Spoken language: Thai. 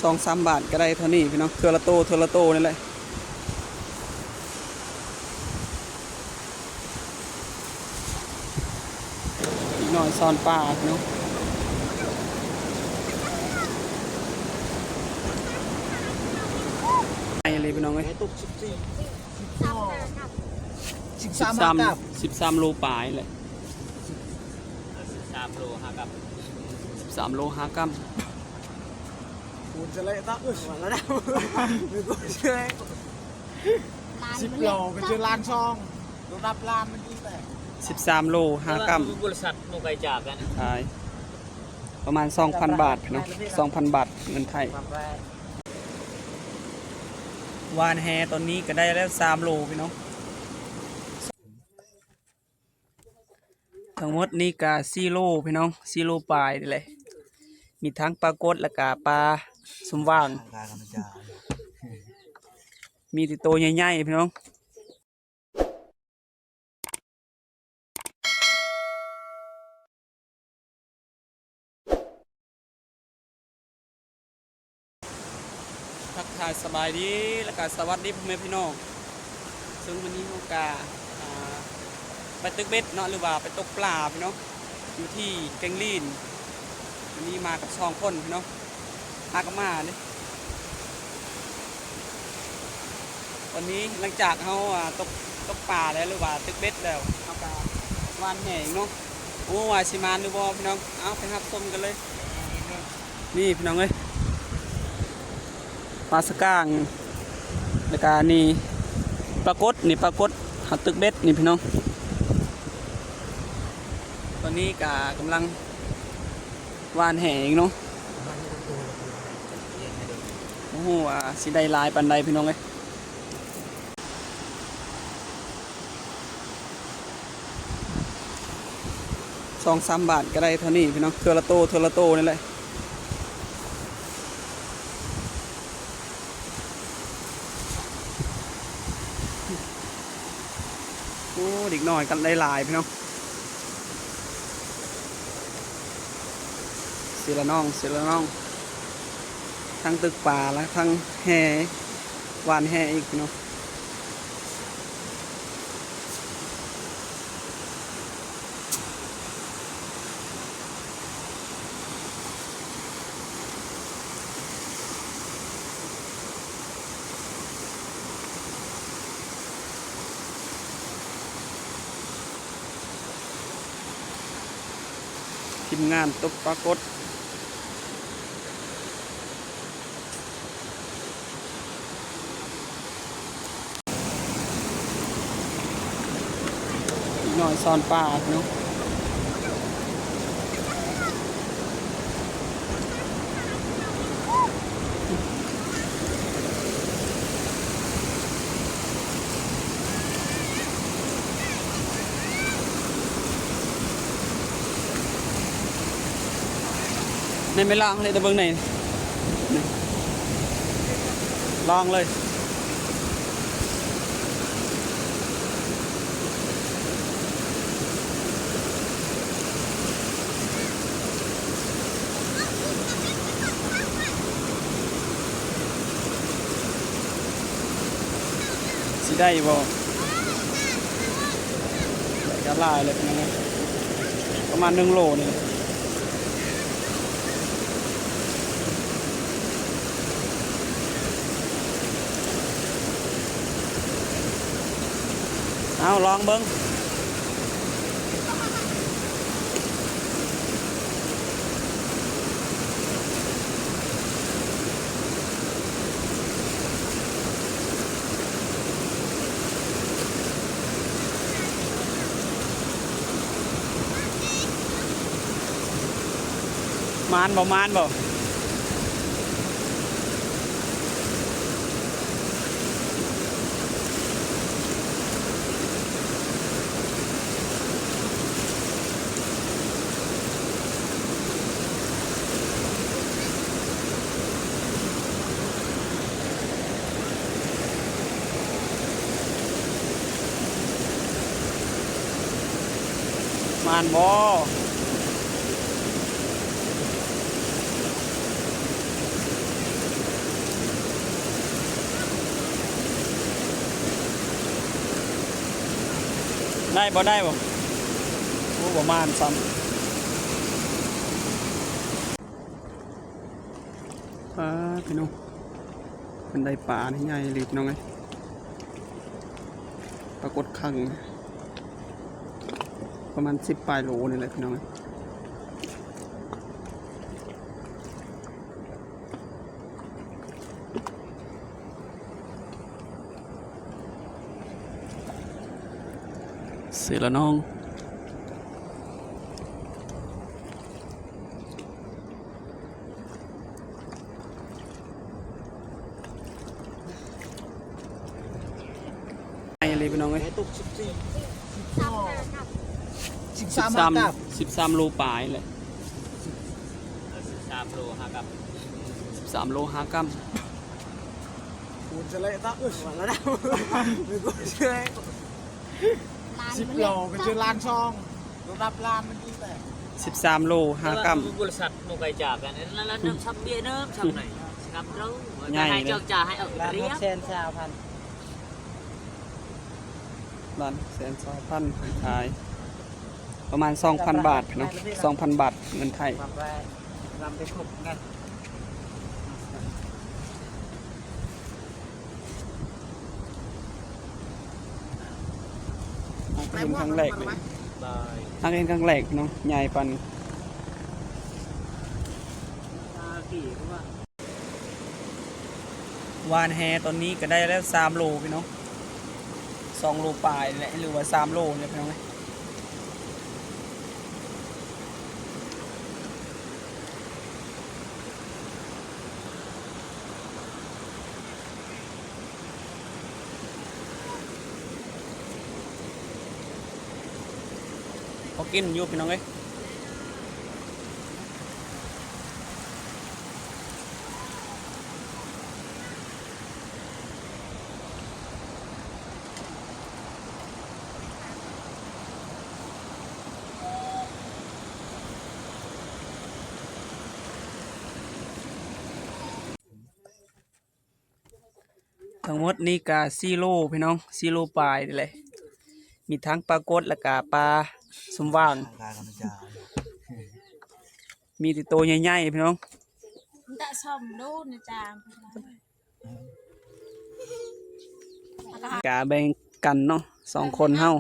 2-3 บาทก็ได้เท่านี้พี่น้องเทอละโตนี่แหละอีกหน่อยซอนป่าพี่น้องไอ้เลยพี่น้องเอ้ย13 โลปลายเลย13 โล5 กัม13 โล 5 กัมคุณจะเลยตั้งมาแล้วนะมือกูเชื่อ10 โลก็เจอล้านซองรถรับล้านมันยิ่งแต่13 โล 5 กัมบริษัทโมไกจากกันขายประมาณ 2,000 บาทเนาะ 2,000 บาทเงินไทยวานแฮตอนนี้ก็ได้แล้ว3 โลพี่น้องทั้งหมดนี่ก็4 โลพี่น้อง4 โลปลายนี่แหละมีทั้งปลากดและก็ปลาสมว่างมีติโตใหญ่ๆพี่น้องทักทายสบายดีและก็สวัสดีพ่อแม่พี่น้องซึ่งวันนี้เราก็ไปตึกเบ็ดเนาะหรือว่าไปตกปลาพี่น้องอยู่ที่แกงลีนวันนี้มากับ2 คนพี่น้องมากับมาเนี่ยวันนี้หลังจากเขาตกปลาแล้วหรือว่าตึกเบ็ดแล้วเขาก็วานแห่เนาะโอ้ว่าสิมาหรือบ่พี่น้องเอาไปรับชมกันเลยนี่พี่น้องเอ้ยปลาสก้างแล้วก็นี่ปลากดหาตึกเบ็ดนี่พี่น้องตอนนี้ก็กำลังวานแห่เนาะโอ้โหสิได้ลายปันใดพี่น้องเอ้ย2-3 บาทก็ได้เท่านี้พี่น้องเทอละโตนี่แหละโอ้เด็กน้อยกันได้ลายพี่น้องเสียละน้องทั้งตึกป่าและทั้งแห่วานแห่อีกพี่น้องทีมงานตกปรากฏอีกหน่อยซอนป่าเนาะในไม่ล่างเลยตะเบิงไหนลองเลยสิได้บ่จะลายเลยเป็นยังไงประมาณ1 โลนี่เอาลองเบิ้งมานบ่มานบ่ ได้บ่ได้บ่โอ้ประมาณซ้ำพี่น้องมันได้ปลาใหญ่เลยพี่น้องไงปรากฏครั้งประมาณ10 ปลายโลนี่แหละพี่น้องไงเสร็จแล้วน้องไอ้เลยพี่น้องเอ้ย ตก13 โลปลายเลย13 โล5 กรัมคูณจะเลยตาแล้วนะไม่ก็เชื่อ10 โลก็เจอล้านช่องระดับล้านมันดีแต่13 โล 5 กรัมบริษัทนกไก่จ่ากันแล้วน้ำซับเบียร์น้ำซับไหนครับเราให้เจ้าจ่าให้เอาเรียบ1,000,000ล้านแสน2,000ขายประมาณ 2,000 บาทเนาะ 2,000 บาทเงินไทยรำไปครบกันเห็นครั้งแรกเลยเห็นครั้งแรกเนาะใหญ่ปันวานแฮตอนนี้ก็ได้แล้ว3 โลพี่น้อง2 โลปลายแหละหรือว่า3 โลเนี่ยพี่น้องเอ้ยพอกินอยู่พี่น้องเอ้ยทั้งหมดนี่กะ4 โลพี่น้อง4 โลปลายนี่แหละมีทั้งปลากดและกะปลาสมว่างมีติโตใหญ่ๆพี่น้องđã xong đô nè chàng กะแบ่งกันเนาะ2 คนเฮา